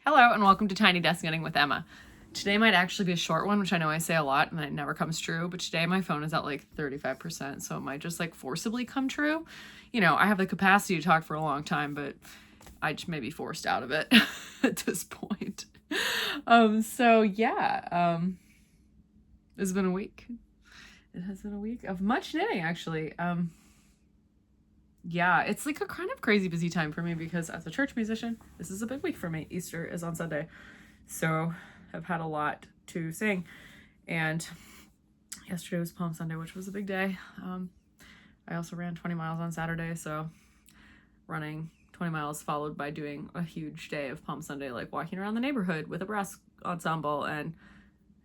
Hello and welcome to Tiny Desk Knitting with Emma. Today might actually be a short one, which I know I say a lot and it never comes true, but today my phone is at like 35%, so it might just like forcibly come true. You know, I have the capacity to talk for a long time, but I just may be forced out of it at this point. It's been a week. It has been a week of much knitting, actually. Yeah, it's like a kind of crazy busy time for me because as a church musician, this is a big week for me. Easter is on Sunday. So I've had a lot to sing. And yesterday was Palm Sunday, which was a big day. I also ran 20 miles on Saturday. So running 20 miles followed by doing a huge day of Palm Sunday, like walking around the neighborhood with a brass ensemble and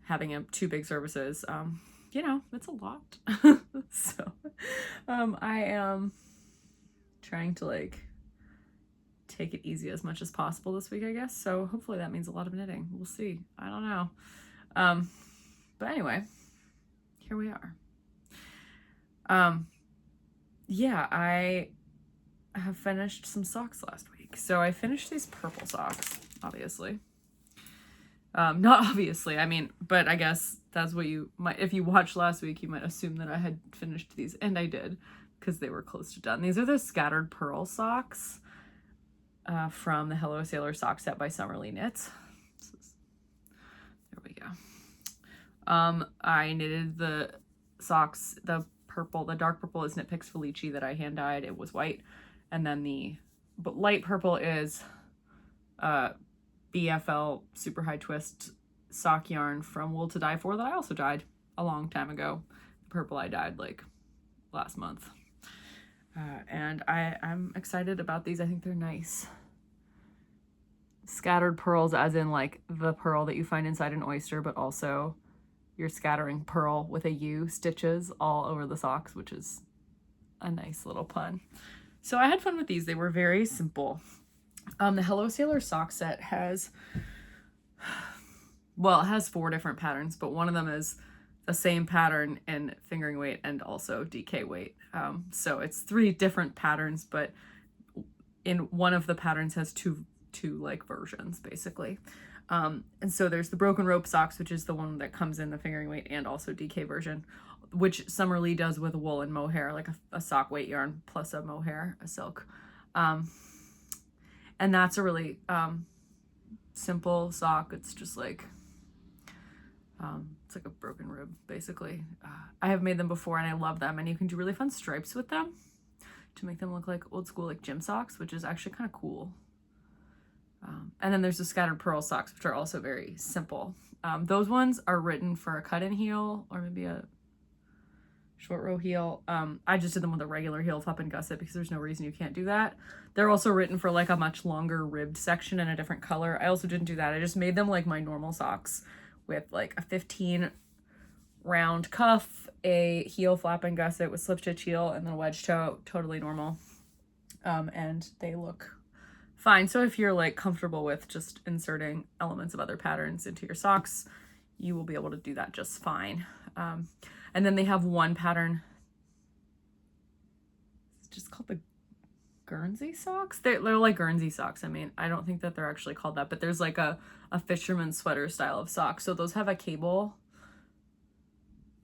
having two big services. You know, it's a lot. I am trying to like take it easy as much as possible this week, I guess. So hopefully that means a lot of knitting. We'll see. I don't know. But anyway, here we are. Yeah, I have finished some socks last week. So I finished these purple socks, obviously. Not obviously, I mean, but I guess that's what you might, if you watched last week, you might assume that I had finished these, and I did, because they were close to done. These are the scattered pearl socks from the Hello Sailor sock set by Summerly Knits. There we go. I knitted the socks, the dark purple is Knit Picks Felici that I hand dyed. It was white. And then the light purple is BFL Super High Twist sock yarn from Wool to Die For that I also dyed a long time ago. The purple I dyed like last month. And I'm excited about these. I think they're nice. Scattered pearls as in like the pearl that you find inside an oyster, but also you're scattering pearl with a U stitches all over the socks, which is a nice little pun. So I had fun with these. They were very simple. The Hello Sailor sock set has, well, it has 4 different patterns, but one of them is the same pattern in fingering weight and also DK weight. So it's 3 different patterns, but in one of the patterns has two like versions basically. And so there's the broken rope socks, which is the one that comes in the fingering weight and also DK version, which Summerly does with wool and mohair, like a sock weight yarn plus a mohair, a silk. And that's a really simple sock. It's just like, it's like a broken rib, basically. I have made them before and I love them. And you can do really fun stripes with them to make them look like old school, like gym socks, which is actually kind of cool. And then there's the scattered pearl socks, which are also very simple. Those ones are written for a cut-in heel or maybe a short row heel. I just did them with a regular heel flap and gusset because there's no reason you can't do that. They're also written for like a much longer ribbed section in a different color. I also didn't do that. I just made them like my normal socks with like a 15 round cuff, a heel flap and gusset with slip stitch heel, and then a wedge toe, totally normal. And they look fine. So if you're like comfortable with just inserting elements of other patterns into your socks, you will be able to do that just fine. And then they have one pattern. It's just called the Guernsey socks. They're like Guernsey socks. I mean, I don't think that they're actually called that, but there's like a fisherman sweater style of socks. So those have a cable.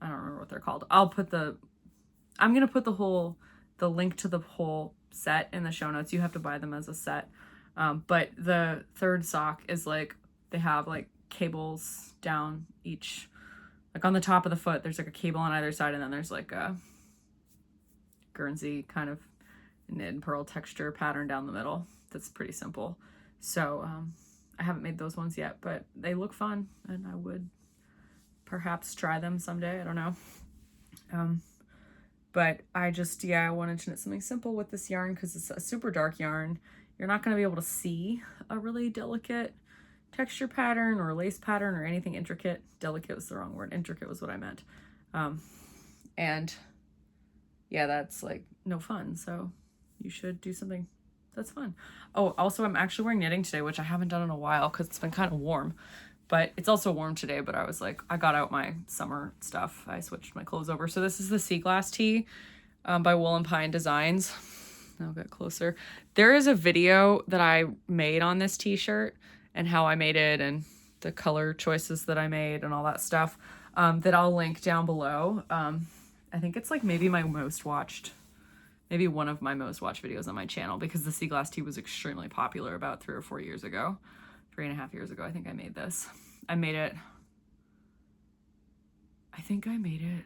I don't remember what they're called. I'm going to put the link to the whole set in the show notes. You have to buy them as a set. But the third sock is like, they have like cables down each, like on the top of the foot, there's like a cable on either side, and then there's like a Guernsey kind of knit and pearl texture pattern down the middle. That's pretty simple. So I haven't made those ones yet, but they look fun and I would perhaps try them someday. I don't know. But I wanted to knit something simple with this yarn because it's a super dark yarn. You're not going to be able to see a really delicate texture pattern or lace pattern or anything intricate. Delicate was the wrong word. Intricate was what I meant. And yeah, that's like no fun. So you should do something that's fun. Oh, also I'm actually wearing knitting today, which I haven't done in a while because it's been kind of warm. But it's also warm today, but I was like, I got out my summer stuff. I switched my clothes over. So this is the Sea Glass tee by Wool and Pine Designs. I'll get closer. There is a video that I made on this t-shirt and how I made it and the color choices that I made and all that stuff, that I'll link down below. I think it's like maybe my most watched, maybe one of my most watched videos on my channel, because the sea glass tea was extremely popular about 3 or 4 years ago. 3.5 years ago, I think I made this. I think I made it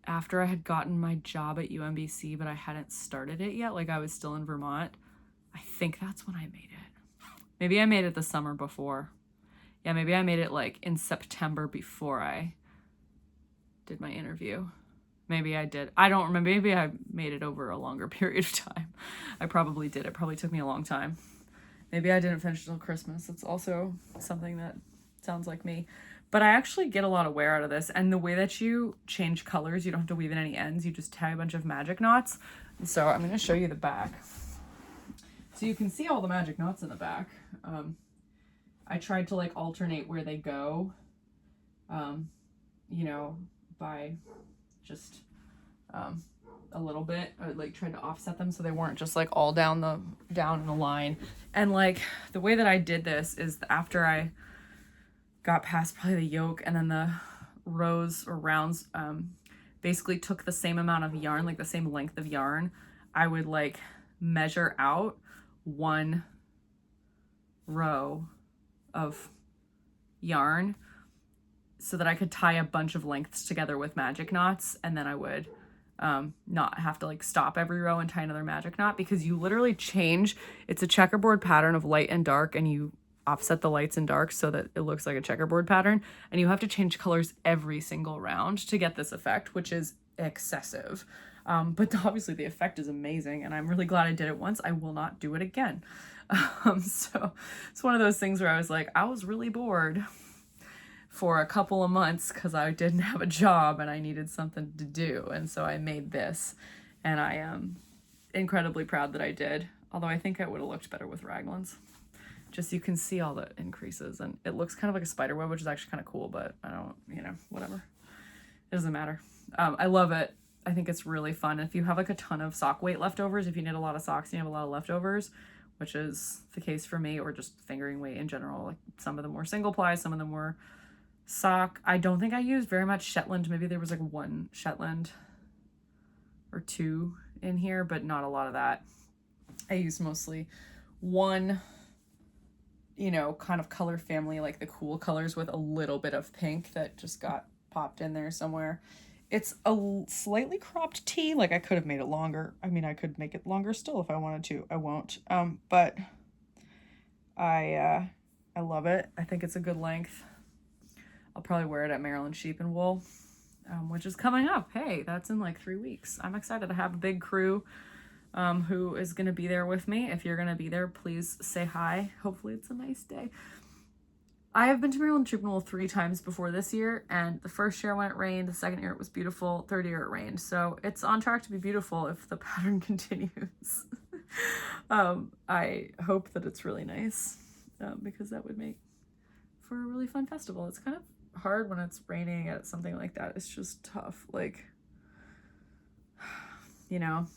after I had gotten my job at UMBC, but I hadn't started it yet. Like I was still in Vermont. I think that's when I made it. Maybe I made it the summer before. Yeah, maybe I made it like in September before I did my interview. Maybe I did. I don't remember. Maybe I made it over a longer period of time. I probably did. It probably took me a long time. Maybe I didn't finish until Christmas. It's also something that sounds like me. But I actually get a lot of wear out of this. And the way that you change colors, you don't have to weave in any ends. You just tie a bunch of magic knots. So I'm going to show you the back. So you can see all the magic knots in the back. I tried to like alternate where they go, you know, by just a little bit. I like tried to offset them so they weren't just like all down in the line. And like the way that I did this is after I got past probably the yoke and then the rows or rounds, basically took the same amount of yarn, like the same length of yarn. I would like measure out one row of yarn so that I could tie a bunch of lengths together with magic knots, and then I would not have to like stop every row and tie another magic knot, because you literally change, it's a checkerboard pattern of light and dark, and you offset the lights and darks so that it looks like a checkerboard pattern, and you have to change colors every single round to get this effect, which is excessive. But obviously the effect is amazing, and I'm really glad I did it once. I will not do it again. So it's one of those things where I was like, I was really bored for a couple of months because I didn't have a job and I needed something to do. And so I made this, and I am incredibly proud that I did. Although I think I would have looked better with raglans. Just you can see all the increases, and it looks kind of like a spider web, which is actually kind of cool, but I don't, you know, whatever. It doesn't matter. I love it. I think it's really fun. If you have like a ton of sock weight leftovers, if you knit a lot of socks and you have a lot of leftovers, which is the case for me, or just fingering weight in general, like some of them were single ply, some of them were sock. I don't think I used very much Shetland. Maybe there was like one Shetland or two in here, but not a lot of that. I used mostly one, you know, kind of color family, like the cool colors with a little bit of pink that just got popped in there somewhere. It's a slightly cropped tee. Like I could have made it longer. I mean, I could make it longer still if I wanted to. I won't. But I love it. I think it's a good length. I'll probably wear it at Maryland Sheep and Wool, which is coming up. Hey, that's in like 3 weeks. I'm excited to have a big crew who is going to be there with me. If you're going to be there, please say hi. Hopefully it's a nice day. I have been to Maryland Sheep and Wool 3 times before this year, and the first year when it rained, the second year it was beautiful, third year it rained. So it's on track to be beautiful if the pattern continues. I hope that it's really nice, because that would make for a really fun festival. It's kind of hard when it's raining at something like that. It's just tough. Like, you know,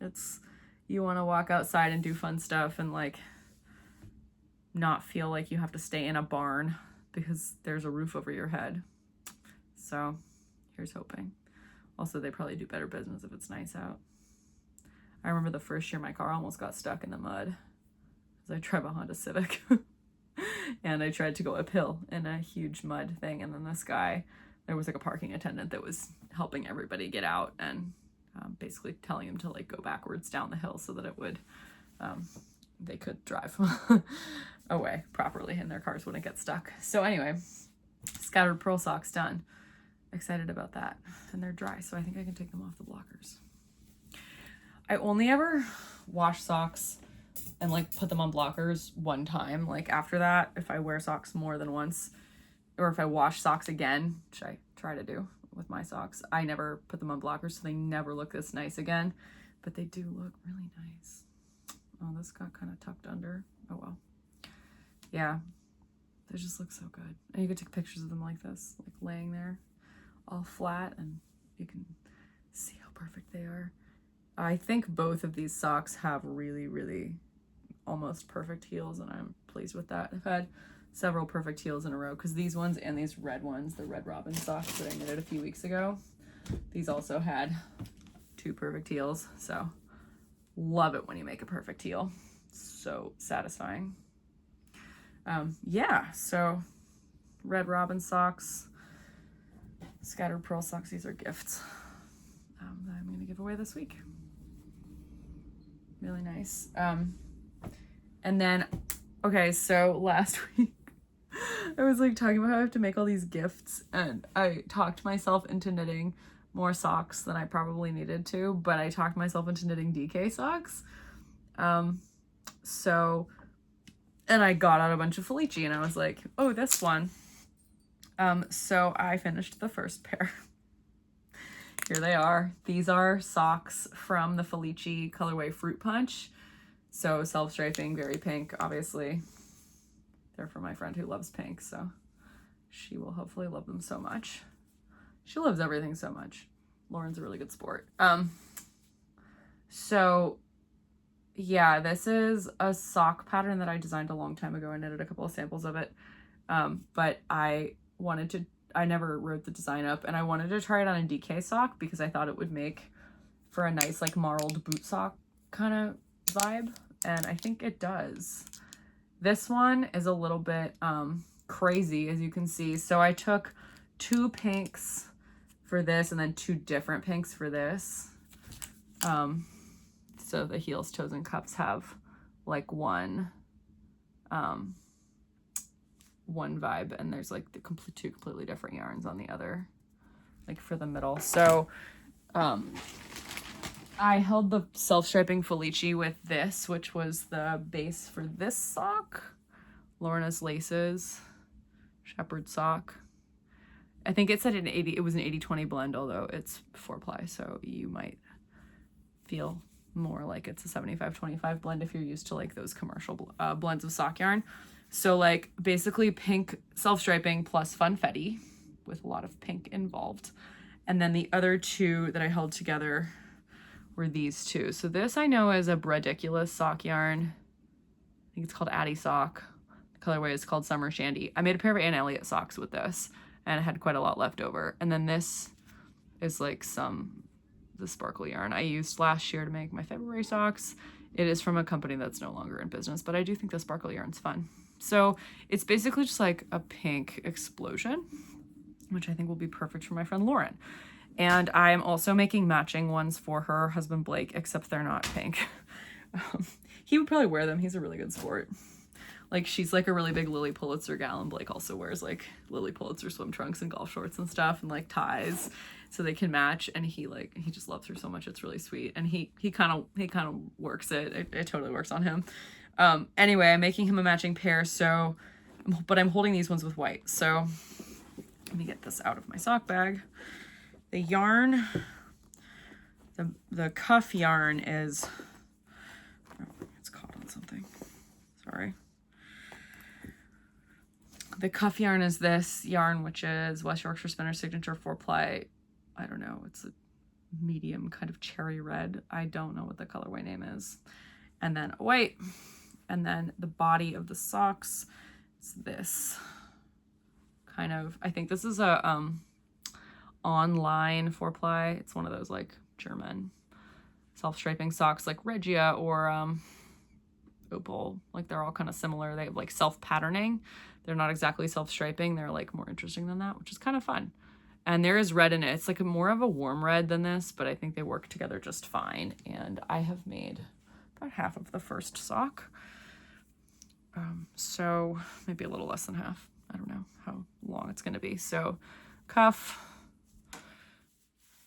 it's, you want to walk outside and do fun stuff and like not feel like you have to stay in a barn because there's a roof over your head. So here's hoping. Also, they probably do better business if it's nice out. I remember the first year my car almost got stuck in the mud because I drive a Honda Civic. And I tried to go uphill in a huge mud thing, and then this guy, there was like a parking attendant that was helping everybody get out and basically telling him to like go backwards down the hill so that it would, they could drive away properly and their cars wouldn't get stuck. So anyway, scattered pearl socks done. Excited about that. And they're dry, so I think I can take them off the blockers. I only ever wash socks and like put them on blockers one time. Like after that, if I wear socks more than once, or if I wash socks again, which I try to do with my socks, I never put them on blockers, so they never look this nice again, but they do look really nice. Oh, this got kind of tucked under. Oh well. Yeah, they just look so good. And you can take pictures of them like this, like laying there all flat, and you can see how perfect they are. I think both of these socks have really, really almost perfect heels, and I'm pleased with that. I've had several perfect heels in a row because these ones and these red ones, the Red Robin socks that I knitted a few weeks ago, these also had 2 perfect heels. So love it when you make a perfect heel. So satisfying. Yeah, so Red Robin socks, scattered pearl socks, these are gifts that I'm going to give away this week. Really nice. And then, okay, so last week I was like talking about how I have to make all these gifts, and I talked myself into knitting more socks than I probably needed to, but I talked myself into knitting DK socks. And I got out a bunch of Felici, and I was like, oh, this one. So I finished the first pair. Here they are. These are socks from the Felici colorway Fruit Punch. So self-striping, very pink, obviously. They're for my friend who loves pink, so she will hopefully love them so much. She loves everything so much. Lauren's a really good sport. So yeah, this is a sock pattern that I designed a long time ago. I knitted a couple of samples of it. But I never wrote the design up, and I wanted to try it on a DK sock because I thought it would make for a nice like marled boot sock kind of vibe, and I think it does. This one is a little bit crazy, as you can see. So I took 2 pinks for this and then 2 different pinks for this. So the heels, toes, and cuffs have like one vibe, and there's like the 2 completely different yarns on the other, like for the middle. So I held the self-striping Felici with this, which was the base for this sock. Lorna's Laces shepherd sock. I think it said it was an 80-20 blend, although it's 4-ply, so you might feel more like it's a 75-25 blend if you're used to like those commercial blends of sock yarn. So like basically pink self-striping plus funfetti with a lot of pink involved. And then the other 2 that I held together were these 2. So this I know is a Brediculous sock yarn. I think it's called Addie Sock. The colorway is called Summer Shandy. I made a pair of Anne Elliott socks with this, and I had quite a lot left over. And then this is like the sparkle yarn I used last year to make my February socks. It is from a company that's no longer in business, but I do think the sparkle yarn's fun. So it's basically just like a pink explosion, which I think will be perfect for my friend Lauren. And I'm also making matching ones for her husband Blake, except they're not pink. He would probably wear them. He's a really good sport. Like, she's like a really big Lily Pulitzer gal, and Blake also wears like Lily Pulitzer swim trunks and golf shorts and stuff, and like ties, so they can match. And he just loves her so much. It's really sweet. And he kind of works it. It totally works on him. Anyway, I'm making him a matching pair. So, but I'm holding these ones with white. So let me get this out of my sock bag. The yarn, the cuff yarn is, oh, it's caught on something. Sorry. The cuff yarn is this yarn, which is West Yorkshire Spinner Signature 4-ply. I don't know. It's a medium kind of cherry red. I don't know what the colorway name is. And then white. And then the body of the socks is this kind of, I think this is a online 4-ply. It's one of those like German self-striping socks like Regia or Opal. Like they're all kind of similar. They have like self-patterning. They're not exactly self-striping. They're like more interesting than that, which is kind of fun. And there is red in it. It's like more of a warm red than this, but I think they work together just fine. And I have made about half of the first sock. So maybe a little less than half. I don't know how long it's going to be. So cuff,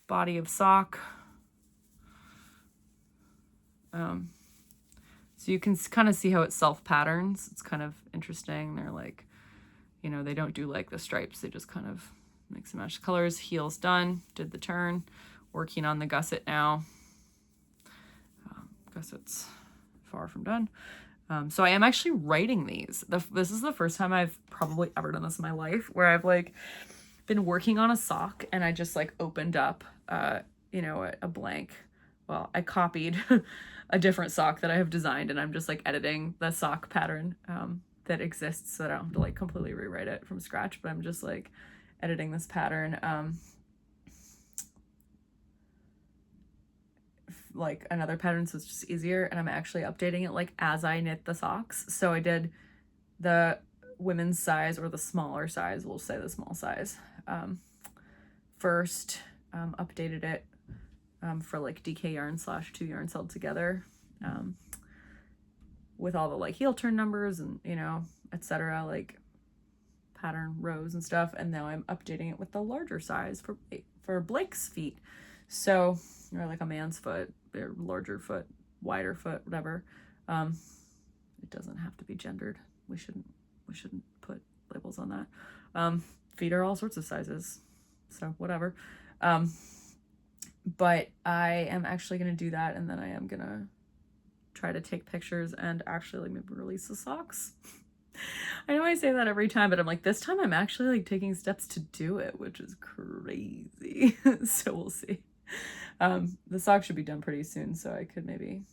body of sock. So you can kind of see how it self-patterns. It's kind of interesting. They're like, you know, they don't do like the stripes. They just kind of mix and match the colors. Heels done. Did the turn. Working on the gusset now. Gusset's far from done. So I am actually writing these. This is the first time I've probably ever done this in my life, where I've like been working on a sock and I just like opened up, you know, a blank. Well, I copied a different sock that I have designed, and I'm just like editing the sock pattern that exists, so that I don't have to like completely rewrite it from scratch, but I'm just like editing this pattern like another pattern, so it's just easier, and I'm actually updating it like as I knit the socks. So I did the women's size, or the smaller size, we'll say the small size, first, updated it for like DK yarn / 2 yarns held together, with all the like heel turn numbers and, you know, etc., like pattern rows and stuff. And now I'm updating it with the larger size for Blake's feet. So, or like a man's foot, or larger foot, wider foot, whatever. It doesn't have to be gendered. We shouldn't put labels on that. Feet are all sorts of sizes, so whatever. But I am actually going to do that, and then I am going to try to take pictures and actually like maybe release the socks. I know I say that every time, but I'm like, this time I'm actually like taking steps to do it, which is crazy. So we'll see. The socks should be done pretty soon, so I could maybe,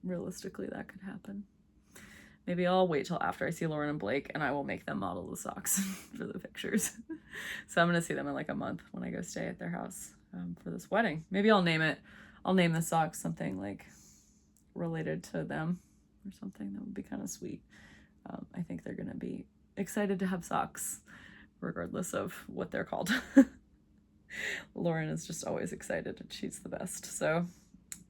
realistically, that could happen. Maybe I'll wait till after I see Lauren and Blake, and I will make them model the socks for the pictures. So I'm gonna see them in like a month when I go stay at their house for this wedding. Maybe I'll name the socks something like related to them or something. That would be kind of sweet. I think they're gonna be excited to have socks regardless of what they're called. Lauren is just always excited, and she's the best. So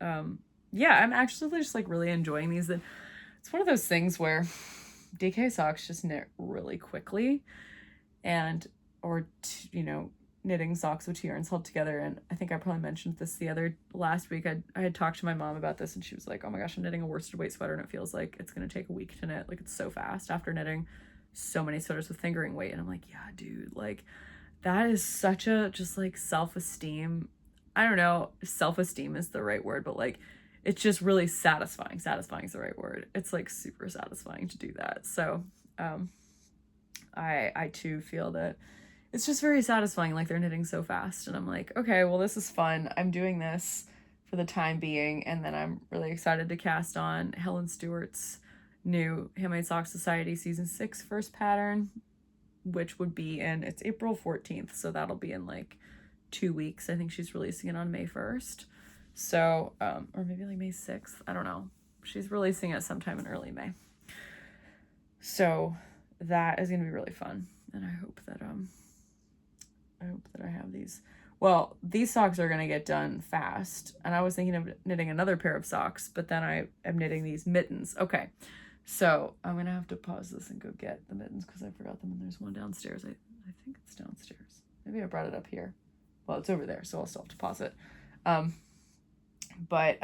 yeah, I'm actually just like really enjoying these. It's one of those things where DK socks just knit really quickly, and you know, knitting socks with 2 yarns held together. And I think I probably mentioned this last week. I had talked to my mom about this, and she was like, oh my gosh, I'm knitting a worsted weight sweater, and it feels like it's gonna take a week to knit. Like, it's so fast after knitting so many sweaters with fingering weight. And I'm like, yeah, dude, like that is such a just like self-esteem. I don't know if self-esteem is the right word, but like it's just really satisfying. Satisfying is the right word. It's like super satisfying to do that. So I too feel that it's just very satisfying. Like, they're knitting so fast, and I'm like, okay, well, this is fun. I'm doing this for the time being, and then I'm really excited to cast on Helen Stewart's new Handmade Sock Society season 6 first pattern, which would be it's April 14th, so that'll be in like 2 weeks. I think she's releasing it on May 1st. So, or maybe like May 6th. I don't know. She's releasing it sometime in early May. So that is going to be really fun. And I hope that I have these. Well, these socks are going to get done fast. And I was thinking of knitting another pair of socks, but then I am knitting these mittens. Okay. So I'm going to have to pause this and go get the mittens because I forgot them, and there's one downstairs. I think it's downstairs. Maybe I brought it up here. Well, it's over there, so I'll still have to pause it. But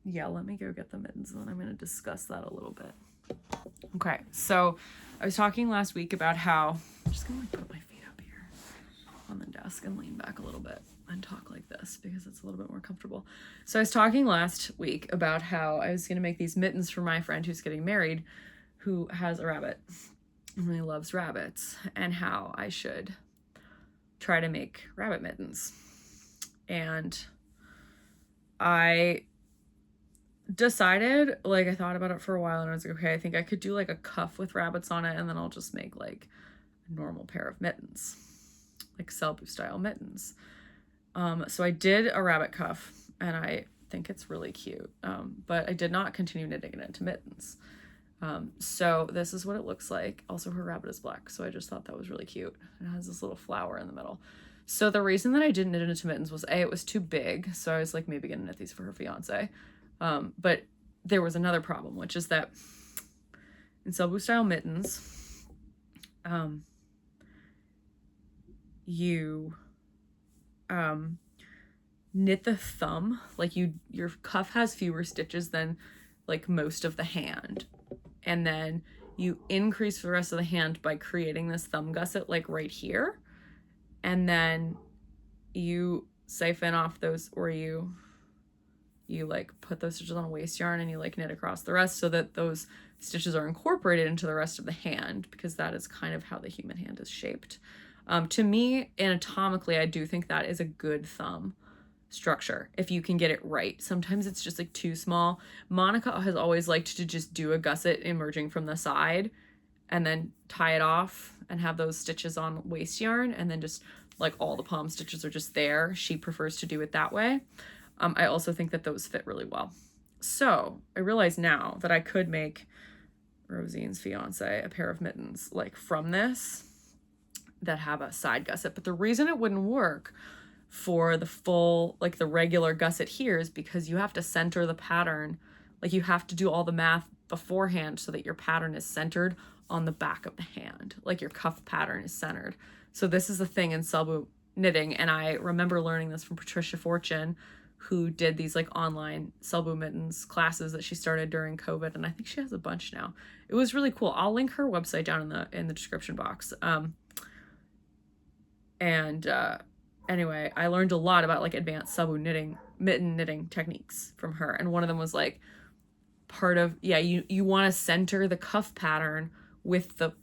yeah, let me go get the mittens, and then I'm going to discuss that a little bit. Okay, so I was talking last week about how I'm just going to like put my feet up here on the desk and lean back a little bit and talk like this because it's a little bit more comfortable. So I was talking last week about how I was going to make these mittens for my friend who's getting married, who has a rabbit and really loves rabbits, and how I should try to make rabbit mittens. And I decided, like, I thought about it for a while, and I was like, okay, I think I could do like a cuff with rabbits on it, and then I'll just make like a normal pair of mittens, like Selbu style mittens. So I did a rabbit cuff, and I think it's really cute, but I did not continue knitting it into mittens. So this is what it looks like. Also, her rabbit is black, so I just thought that was really cute. It has this little flower in the middle. So the reason that I didn't knit it into mittens was it was too big, so I was like maybe gonna knit these for her fiance. But there was another problem, which is that in Selbu style mittens, you knit the thumb, like your cuff has fewer stitches than like most of the hand, and then you increase the rest of the hand by creating this thumb gusset like right here, and then you siphon off those, or you like put those stitches on a waste yarn and you like knit across the rest so that those stitches are incorporated into the rest of the hand, because that is kind of how the human hand is shaped. To me, anatomically, I do think that is a good thumb. structure if you can get it right. Sometimes it's just like too small. Monica has always liked to just do a gusset emerging from the side and then tie it off and have those stitches on waist yarn, and then just like all the palm stitches are just there. She prefers to do it that way. I also think that those fit really well. So I realize now that I could make Rosine's fiance a pair of mittens like from this that have a side gusset, but the reason it wouldn't work for the full, like the regular gusset here, is because you have to center the pattern. Like you have to do all the math beforehand so that your pattern is centered on the back of the hand, like your cuff pattern is centered. So this is the thing in Selbu knitting, and I remember learning this from Patricia Fortune, who did these like online Selbu mittens classes that she started during COVID, and I think she has a bunch now. It was really cool. I'll link her website down in the description box. Anyway, I learned a lot about like advanced Selbu mitten knitting techniques from her, and one of them was like part of, yeah, you want to center the cuff pattern with the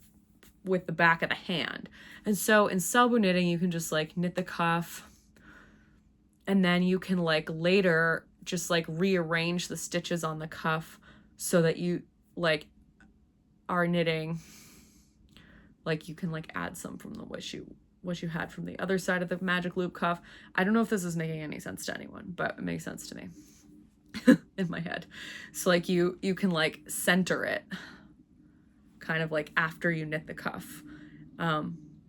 back of the hand. And so in Selbu knitting, you can just like knit the cuff, and then you can like later just like rearrange the stitches on the cuff so that you like are knitting, like you can like add some from the what you had from the other side of the magic loop cuff. I don't know if this is making any sense to anyone, but it makes sense to me in my head. So like you can like center it kind of like after you knit the cuff,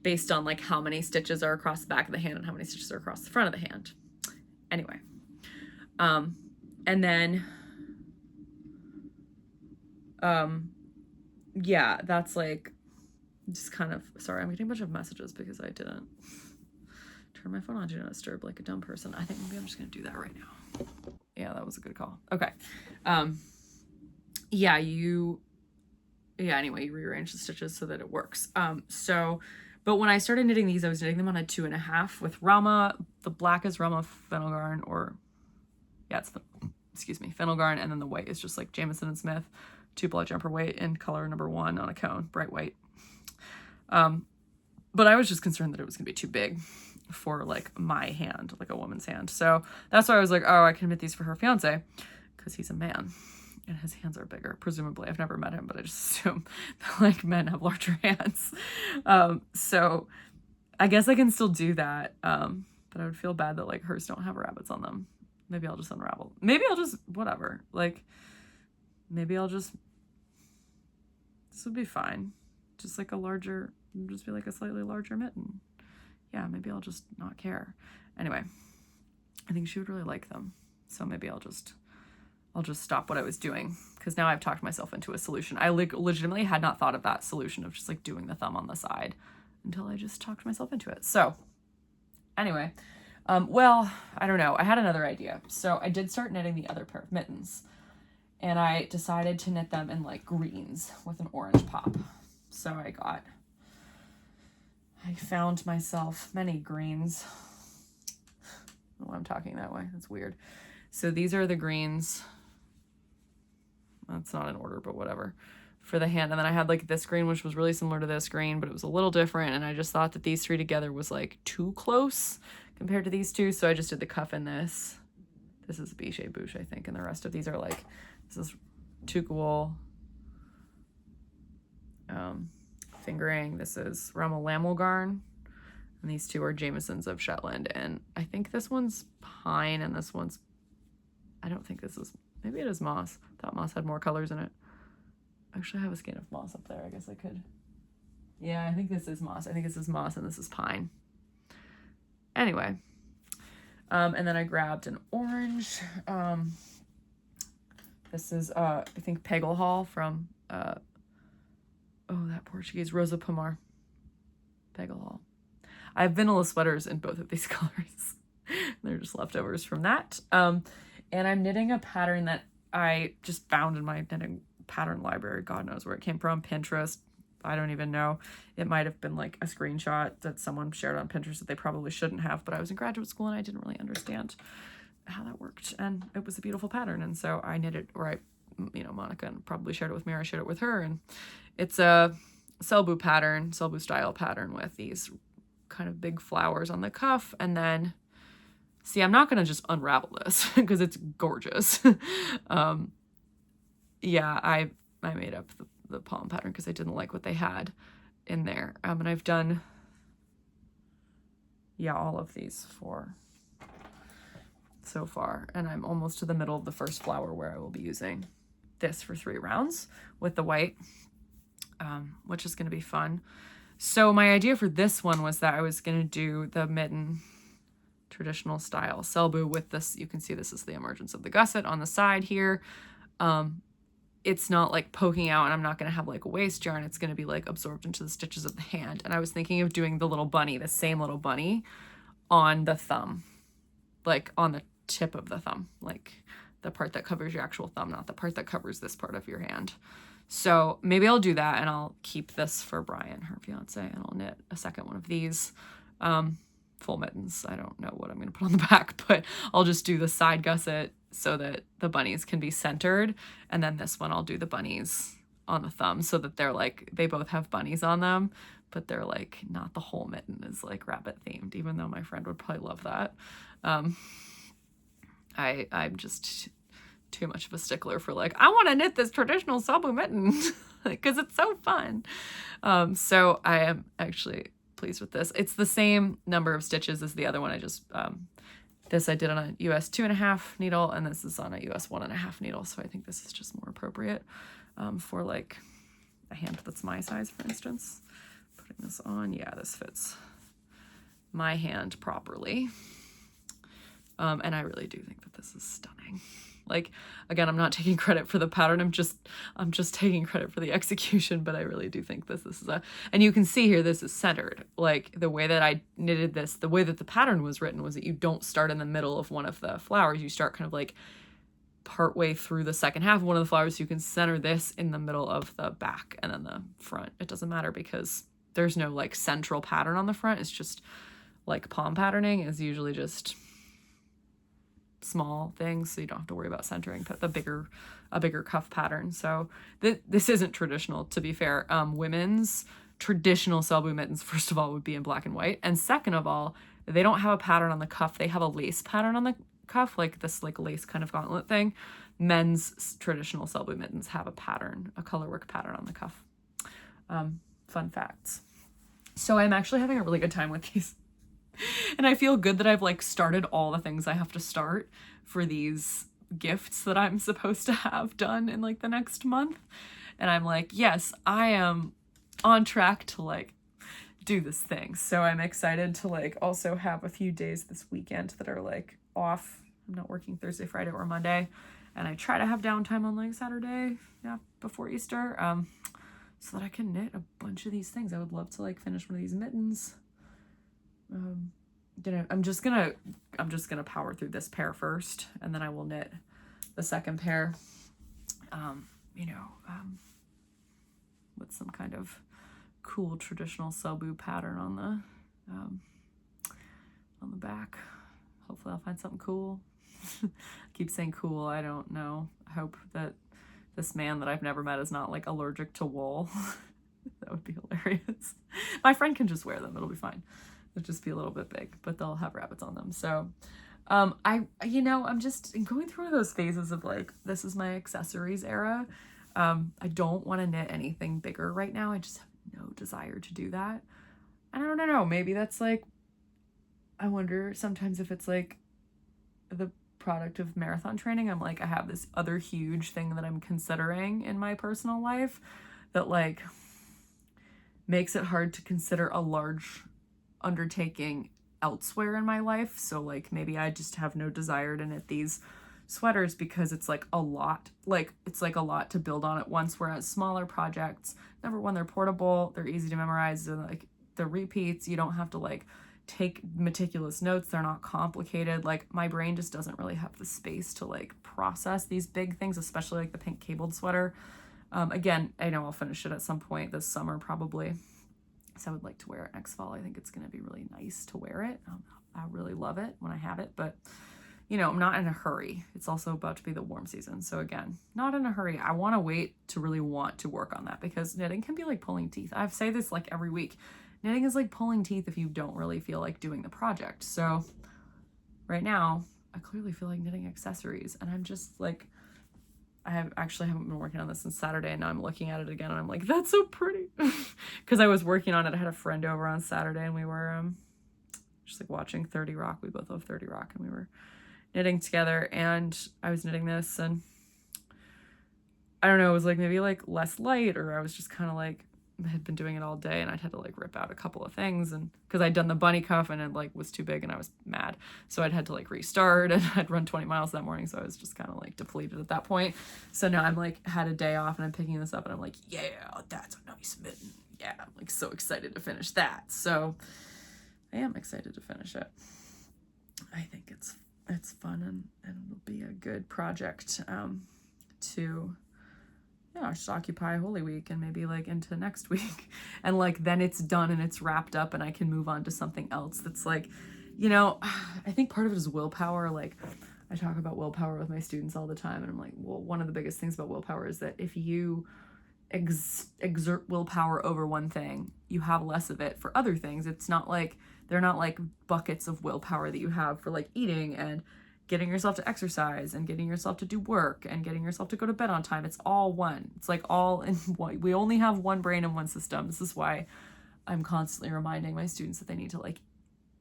based on like how many stitches are across the back of the hand and how many stitches are across the front of the hand. Anyway, and then, yeah, that's like, just kind of, sorry, I'm getting a bunch of messages because I didn't turn my phone on Do Not Disturb like a dumb person. I think maybe I'm just going to do that right now. Yeah, that was a good call. Okay. Yeah, anyway, you rearrange the stitches so that it works. But when I started knitting these, I was knitting them on a 2.5 with Rama. The black is Rama fennel yarn, or yeah, it's, fennel yarn, and then the white is just like Jamison and Smith 2-ply jumper weight in color number 1 on a cone, bright white. But I was just concerned that it was gonna be too big for like my hand, like a woman's hand. So that's why I was like, oh, I can knit these for her fiance because he's a man and his hands are bigger, presumably. I've never met him, but I just assume that like men have larger hands. So I guess I can still do that. But I would feel bad that like hers don't have rabbits on them. Maybe I'll just unravel. Maybe I'll just, whatever. Like, maybe I'll just, this would be fine. Just like a larger, just be like a slightly larger mitten. Yeah, maybe I'll just not care. Anyway, I think she would really like them. So maybe I'll just stop what I was doing, because now I've talked myself into a solution. I legitimately had not thought of that solution of just like doing the thumb on the side until I just talked myself into it. So anyway, well, I don't know. I had another idea. So I did start knitting the other pair of mittens, and I decided to knit them in like greens with an orange pop. So I found myself many greens. I don't know why I'm talking that way. That's weird. So these are the greens. That's not in order, but whatever. For the hand. And then I had like this green, which was really similar to this green, but it was a little different. And I just thought that these three together was like too close compared to these two. So I just did the cuff in this. This is Biche Bouche, I think. And the rest of these are like, this is Tuque fingering. This is Rama Lamel Garn. And these two are Jamisons of Shetland. And I think this one's pine and this one's, I don't think this is, maybe it is moss. I thought moss had more colors in it. Actually, I have a skein of moss up there. I guess I could. Yeah, I think this is moss. I think this is moss and this is pine. Anyway. And then I grabbed an orange. This is, I think, Peggle Hall from, that Portuguese, Rosa Pomar. Peggle Hall. I have vanilla sweaters in both of these colors. They're just leftovers from that. And I'm knitting a pattern that I just found in my knitting pattern library. God knows where it came from. Pinterest. I don't even know. It might have been like a screenshot that someone shared on Pinterest that they probably shouldn't have, but I was in graduate school and I didn't really understand how that worked. And it was a beautiful pattern. And so I knit it, or Monica probably shared it with me, or I shared it with her. And it's a Selbu pattern, Selbu style pattern with these kind of big flowers on the cuff, and then See, I'm not going to just unravel this because it's gorgeous. Yeah, I made up the palm pattern because I didn't like what they had in there. And I've done, yeah, all of these so far. And I'm almost to the middle of the first flower where I will be using this for 3 rounds with the white, which is going to be fun. So my idea for this one was that I was going to do the mitten traditional style selbu with this. You can see this is the emergence of the gusset on the side here. It's not like poking out, and I'm not going to have like a waist yarn. It's going to be like absorbed into the stitches of the hand. And I was thinking of doing the little bunny, the same little bunny on the thumb, like on the tip of the thumb, like the part that covers your actual thumb, not the part that covers this part of your hand. So maybe I'll do that, and I'll keep this for Brian, her fiance, and I'll knit a second one of these full mittens. I don't know what I'm going to put on the back, but I'll just do the side gusset so that the bunnies can be centered. And then this one, I'll do the bunnies on the thumb so that they're like, they both have bunnies on them, but they're like, not the whole mitten is like rabbit themed, even though my friend would probably love that. I'm just too much of a stickler for like, I want to knit this traditional selbu mitten because it's so fun. So I am actually pleased with this. It's the same number of stitches as the other one. I just, this I did on a US 2.5 needle, and this is on a US 1.5 needle. So I think this is just more appropriate for like a hand that's my size, for instance. Putting this on, yeah, this fits my hand properly. And I really do think that this is stunning. Like, again, I'm not taking credit for the pattern. I'm just taking credit for the execution, but I really do think this is and you can see here, this is centered. Like the way that I knitted this, the way that the pattern was written was that you don't start in the middle of one of the flowers. You start kind of like partway through the second half of one of the flowers. So you can center this in the middle of the back and then the front. It doesn't matter because there's no like central pattern on the front. It's just like palm patterning is usually just small things, so you don't have to worry about centering, but a bigger cuff pattern. So this isn't traditional, to be fair. Women's traditional selbu mittens, first of all, would be in black and white, and second of all, they don't have a pattern on the cuff. They have a lace pattern on the cuff, like this like lace kind of gauntlet thing. Men's traditional selbu mittens have a pattern, a colorwork pattern on the cuff. Fun facts. So I'm actually having a really good time with these. And I feel good that I've like started all the things I have to start for these gifts that I'm supposed to have done in like the next month. And I'm like, yes, I am on track to like do this thing. So I'm excited to like also have a few days this weekend that are like off. I'm not working Thursday, Friday, or Monday. And I try to have downtime on like Saturday, yeah, before Easter, so that I can knit a bunch of these things. I would love to like finish one of these mittens. I'm just gonna power through this pair first, and then I will knit the second pair, with some kind of cool traditional selbu pattern on the back. Hopefully I'll find something cool. I keep saying cool. I don't know. I hope that this man that I've never met is not like allergic to wool. That would be hilarious. My friend can just wear them. It'll be fine. They'll just be a little bit big, but they'll have rabbits on them. So I'm just going through those phases of like, this is my accessories era. I don't want to knit anything bigger right now. I just have no desire to do that. And I don't know, maybe that's like, I wonder sometimes if it's like the product of marathon training. I'm like, I have this other huge thing that I'm considering in my personal life that like makes it hard to consider a large undertaking elsewhere in my life. So like maybe I just have no desire to knit these sweaters because it's like a lot, like it's like a lot to build on at once, whereas smaller projects, number one, they're portable, they're easy to memorize, and like the repeats, you don't have to like take meticulous notes, they're not complicated. Like my brain just doesn't really have the space to like process these big things, especially like the pink cabled sweater. Again, I know I'll finish it at some point this summer probably. So I would like to wear it next fall. I think it's going to be really nice to wear it. I really love it when I have it, but you know, I'm not in a hurry. It's also about to be the warm season. So again, not in a hurry. I want to wait to really want to work on that because knitting can be like pulling teeth. I say this like every week. Knitting is like pulling teeth if you don't really feel like doing the project. So right now I clearly feel like knitting accessories, and I'm just like, I haven't been working on this since Saturday, and now I'm looking at it again and I'm like, that's so pretty. Because I was working on it. I had a friend over on Saturday and we were just like watching 30 Rock. We both love 30 Rock, and we were knitting together, and I was knitting this, and I don't know, it was like maybe like less light, or I was just kind of like, I had been doing it all day and I'd had to like rip out a couple of things, and because I'd done the bunny cuff and it like was too big and I was mad, so I'd had to like restart, and I'd run 20 miles that morning, so I was just kind of like depleted at that point. So now I'm like had a day off and I'm picking this up and I'm like, yeah, that's a nice mitten. Yeah, I'm like so excited to finish that. So I am excited to finish it. I think it's fun, and it'll be a good project to just occupy Holy Week and maybe like into next week, and like then it's done and it's wrapped up and I can move on to something else that's like, I think part of it is willpower. Like I talk about willpower with my students all the time, and I'm like, well, one of the biggest things about willpower is that if you exert willpower over one thing, you have less of it for other things. It's not like, they're not like buckets of willpower that you have for like eating and getting yourself to exercise and getting yourself to do work and getting yourself to go to bed on time. It's all one. It's like all in one. We only have one brain and one system. This is why I'm constantly reminding my students that they need to like,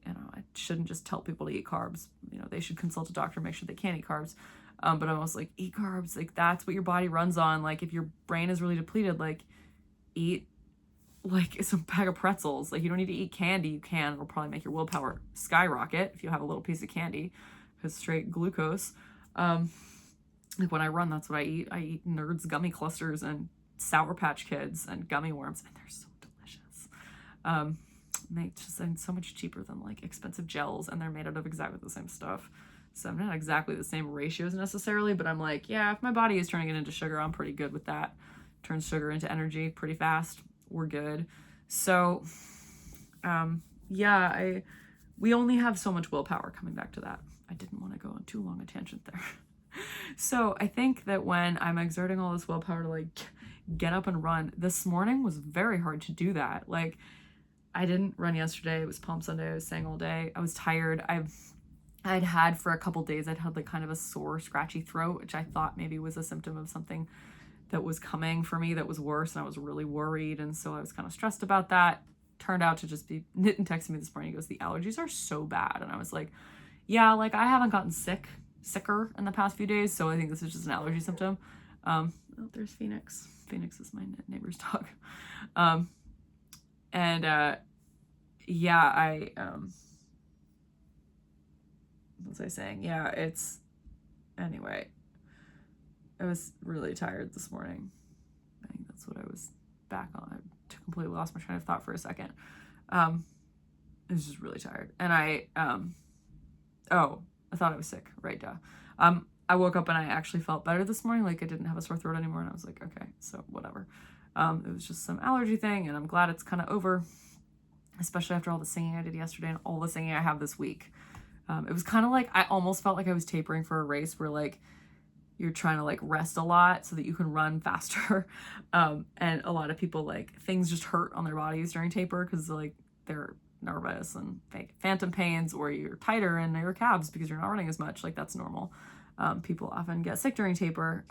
I shouldn't just tell people to eat carbs. They should consult a doctor, make sure they can eat carbs. But I'm almost like, eat carbs. Like that's what your body runs on. Like if your brain is really depleted, like eat like some bag of pretzels. Like you don't need to eat candy. You can. It'll probably make your willpower skyrocket if you have a little piece of candy, because straight glucose. Like when I run, that's what I eat. I eat Nerds gummy clusters and Sour Patch Kids and gummy worms, and they're so delicious. They just so much cheaper than like expensive gels, and they're made out of exactly the same stuff. So I'm not exactly the same ratios necessarily, but I'm like, yeah, if my body is turning it into sugar, I'm pretty good with that. Turns sugar into energy pretty fast. We're good. So, we only have so much willpower, coming back to that. I didn't want to go on too long a tangent there. So I think that when I'm exerting all this willpower to like get up and run, this morning was very hard to do that. Like I didn't run yesterday. It was Palm Sunday. I was saying all day. I was tired. I'd had for a couple days, I'd had like kind of a sore, scratchy throat, which I thought maybe was a symptom of something that was coming for me that was worse, and I was really worried, and so I was kind of stressed about that. Turned out to just be, Nitin texted me this morning, he goes, the allergies are so bad, and I was like, yeah, like I haven't gotten sicker in the past few days, so I think this is just an allergy symptom. Oh, there's Phoenix. Phoenix is my neighbor's dog. What was I saying? Yeah, anyway, I was really tired this morning. I think that's what I was back on. I completely lost my train of thought for a second. I was just really tired. And I thought I was sick. Right, duh. I woke up and I actually felt better this morning. Like I didn't have a sore throat anymore. And I was like, okay, so whatever. It was just some allergy thing, and I'm glad it's kind of over, especially after all the singing I did yesterday and all the singing I have this week. It was kind of like, I almost felt like I was tapering for a race where like you're trying to like rest a lot so that you can run faster. And a lot of people, like things just hurt on their bodies during taper because like they're nervous and phantom pains, or you're tighter in your calves because you're not running as much. Like that's normal. People often get sick during taper.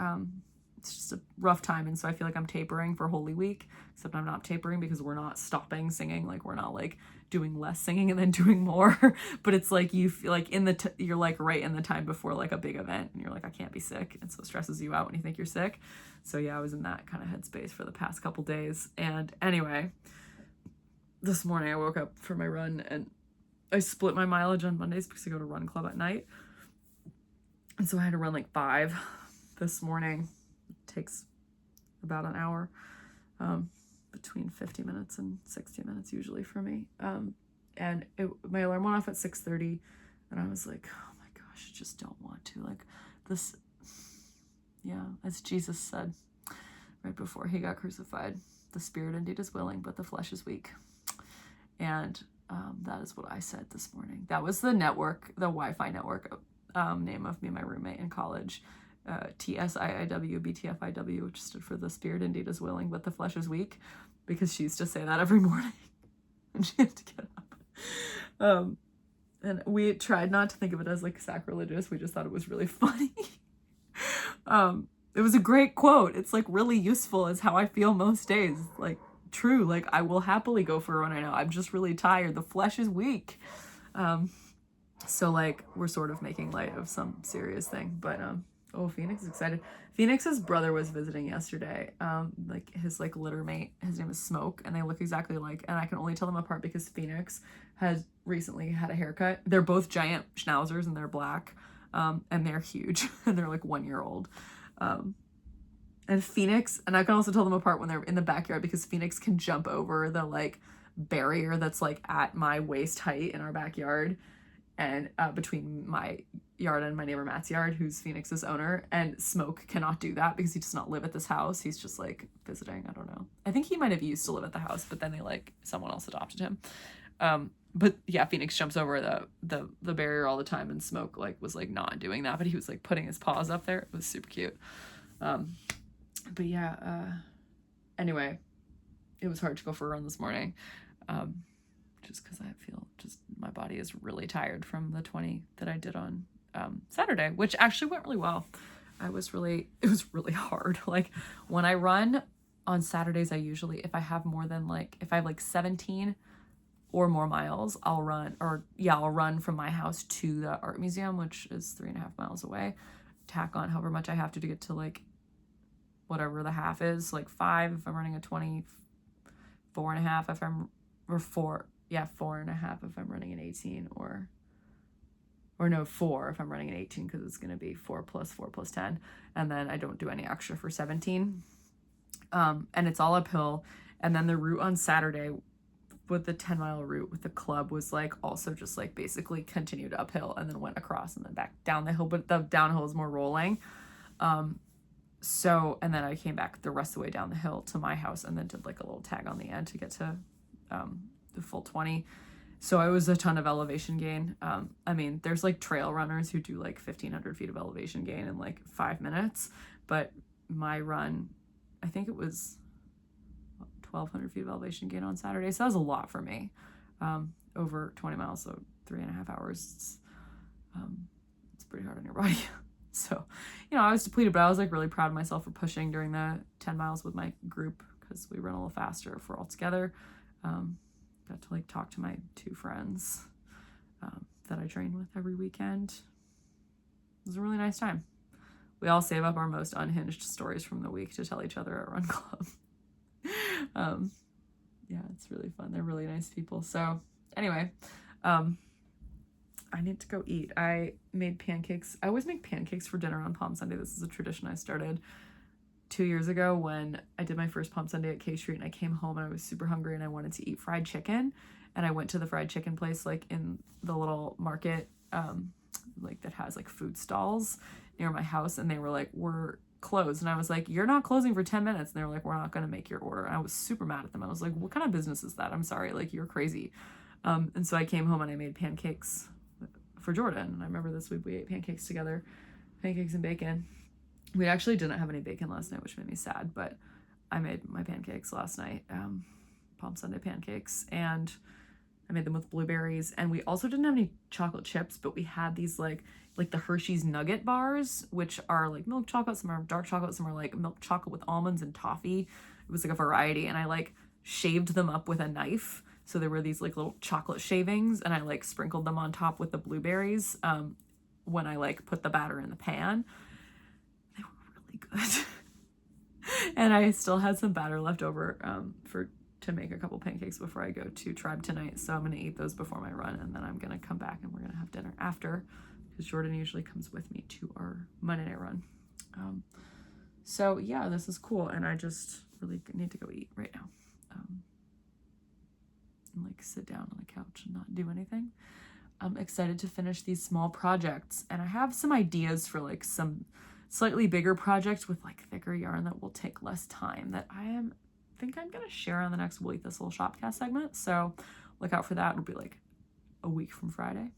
It's just a rough time, and so I feel like I'm tapering for Holy Week, except I'm not tapering because we're not stopping singing. Like we're not like doing less singing and then doing more, but it's like you feel like you're like right in the time before like a big event, and you're like, I can't be sick, and so it stresses you out when you think you're sick. So yeah, I was in that kind of headspace for the past couple days. And anyway, this morning I woke up for my run, and I split my mileage on Mondays because I go to run club at night, and so I had to run like 5 this morning. Takes about an hour, between 50 minutes and 60 minutes usually for me. And my alarm went off at 6:30, and I was like, oh my gosh, I just don't want to. Like this, yeah, as Jesus said right before he got crucified, the spirit indeed is willing, but the flesh is weak. And that is what I said this morning. That was the Wi-Fi network name of me and my roommate in college. TSIIW, BTFIW, which stood for the spirit indeed is willing, but the flesh is weak, because she used to say that every morning when she had to get up. And we tried not to think of it as like sacrilegious. We just thought it was really funny. It was a great quote. It's like really useful. It's how I feel most days. Like true. Like I will happily go for a run. I know I'm just really tired. The flesh is weak. So like we're sort of making light of some serious thing, but oh, Phoenix is excited. Phoenix's brother was visiting yesterday. Like his like litter mate, his name is Smoke, and they look exactly alike. And I can only tell them apart because Phoenix has recently had a haircut. They're both giant schnauzers and they're black, and they're huge and they're like 1 year old. And Phoenix, and I can also tell them apart when they're in the backyard because Phoenix can jump over the like barrier that's like at my waist height in our backyard, and between my yard and my neighbor Matt's yard, who's Phoenix's owner. And Smoke cannot do that because he does not live at this house. He's just like visiting. I don't know. I think he might have used to live at the house, but then they like someone else adopted him. But yeah, Phoenix jumps over the barrier all the time, and Smoke like was like not doing that, but he was like putting his paws up there. It was super cute. But yeah, anyway, it was hard to go for a run this morning. Just because I feel just my body is really tired from the 20 that I did on Saturday, which actually went really well. It was really hard. Like when I run on Saturdays, I usually, if I have more than like, if I have like 17 or more miles, I'll run from my house to the art museum, which is 3.5 miles away, tack on however much I have to get to like whatever the half is, like 5 if I'm running a 20, 4.5 if I'm, or 4, yeah, 4.5 if I'm running an 18, or no, 4 if I'm running an 18, because it's going to be 4 plus 4 plus 10. And then I don't do any extra for 17. And it's all uphill. And then the route on Saturday with the 10-mile route with the club was like also just like basically continued uphill and then went across and then back down the hill, but the downhill is more rolling. So, and then I came back the rest of the way down the hill to my house and then did like a little tag on the end to get to the full 20. So it was a ton of elevation gain. I mean, there's like trail runners who do like 1,500 feet of elevation gain in like 5 minutes, but my run, I think it was 1,200 feet of elevation gain on Saturday. So that was a lot for me. Over 20 miles, so 3.5 hours. It's pretty hard on your body. So, you know, I was depleted, but I was like really proud of myself for pushing during the 10 miles with my group because we run a little faster if we're all together. Got to like talk to my 2 friends that I train with every weekend. It was a really nice time. We all save up our most unhinged stories from the week to tell each other at Run Club. Yeah, it's really fun. They're really nice people. So anyway, I need to go eat. I made pancakes. I always make pancakes for dinner on Palm Sunday. This is a tradition I started 2 years ago when I did my first Palm Sunday at K Street, and I came home and I was super hungry and I wanted to eat fried chicken. And I went to the fried chicken place like in the little market like that has like food stalls near my house, and they were like, we're closed. And I was like, you're not closing for 10 minutes. And they were like, we're not going to make your order. And I was super mad at them. I was like, what kind of business is that? I'm sorry, like you're crazy. And so I came home and I made pancakes for Jordan. And I remember this week we ate pancakes together, pancakes and bacon. We actually didn't have any bacon last night, which made me sad, but I made my pancakes last night, Palm Sunday pancakes, and I made them with blueberries. And we also didn't have any chocolate chips, but we had these like the Hershey's nugget bars, which are like milk chocolate, some are dark chocolate, some are like milk chocolate with almonds and toffee. It was like a variety, and I like shaved them up with a knife. So there were these like little chocolate shavings, and I like sprinkled them on top with the blueberries when I like put the batter in the pan. They were really good. And I still had some batter left over to make a couple pancakes before I go to Tribe tonight. So I'm going to eat those before my run, and then I'm going to come back and we're going to have dinner after, because Jordan usually comes with me to our Monday night run. So yeah, this is cool, and I just really need to go eat right now. And like sit down on the couch and not do anything. I'm excited to finish these small projects, and I have some ideas for like some slightly bigger projects with like thicker yarn that will take less time that I think I'm gonna share on the next We'll Eat This Little Shopcast segment. So look out for that. It'll be like a week from Friday.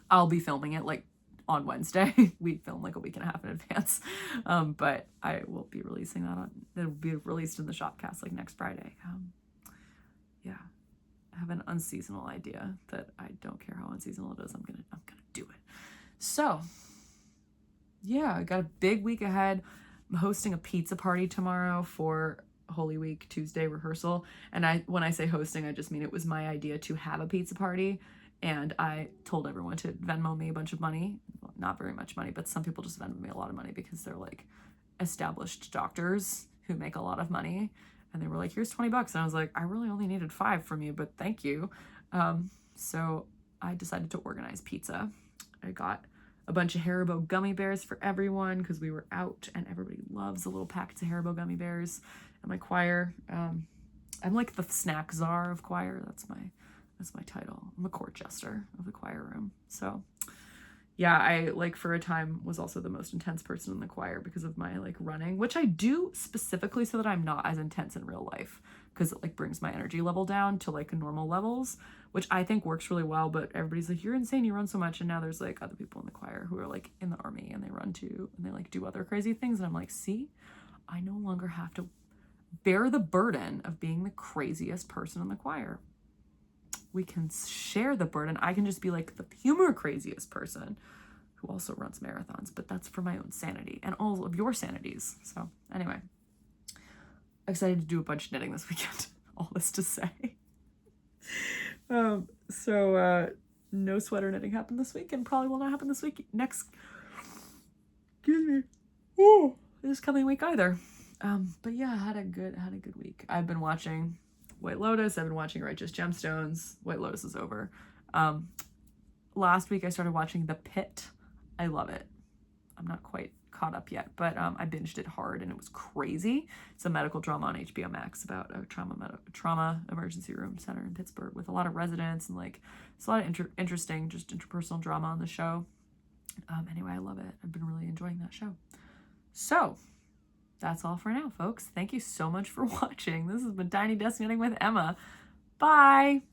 I'll be filming it like on Wednesday. We film like a week and a half in advance, but I will be releasing that it'll be released in the Shopcast like next Friday. Yeah, have an unseasonal idea that I don't care how unseasonal it is. I'm gonna do it. So yeah, I got a big week ahead. I'm hosting a pizza party tomorrow for Holy Week Tuesday rehearsal. And when I say hosting, I just mean it was my idea to have a pizza party. And I told everyone to Venmo me a bunch of money. Well, not very much money, but some people just Venmo me a lot of money because they're like established doctors who make a lot of money. And they were like, here's 20 bucks. And I was like, I really only needed 5 from you, but thank you. So I decided to organize pizza. I got a bunch of Haribo gummy bears for everyone because we were out and everybody loves the little packets of Haribo gummy bears. And my choir, I'm like the snack czar of choir. That's my title. I'm a court jester of the choir room. So yeah, I like for a time was also the most intense person in the choir because of my like running, which I do specifically so that I'm not as intense in real life because it like brings my energy level down to like normal levels, which I think works really well. But everybody's like, you're insane, you run so much. And now there's like other people in the choir who are like in the army and they run too and they like do other crazy things. And I'm like, see, I no longer have to bear the burden of being the craziest person in the choir. We can share the burden. I can just be like the humor craziest person who also runs marathons, but that's for my own sanity and all of your sanities. So anyway, excited to do a bunch of knitting this weekend. All this to say. No sweater knitting happened this week and probably will not happen this week this coming week either. But yeah, had a good week. I've been watching White Lotus. I've been watching Righteous Gemstones. White Lotus is over. Last week I started watching The Pit. I love it. I'm not quite caught up yet, but I binged it hard and it was crazy. It's a medical drama on HBO Max about a trauma emergency room center in Pittsburgh with a lot of residents and like it's a lot of interesting just interpersonal drama on the show. Anyway, I love it. I've been really enjoying that show. So that's all for now, folks. Thank you so much for watching. This has been Tiny Desk Knitting with Emma. Bye.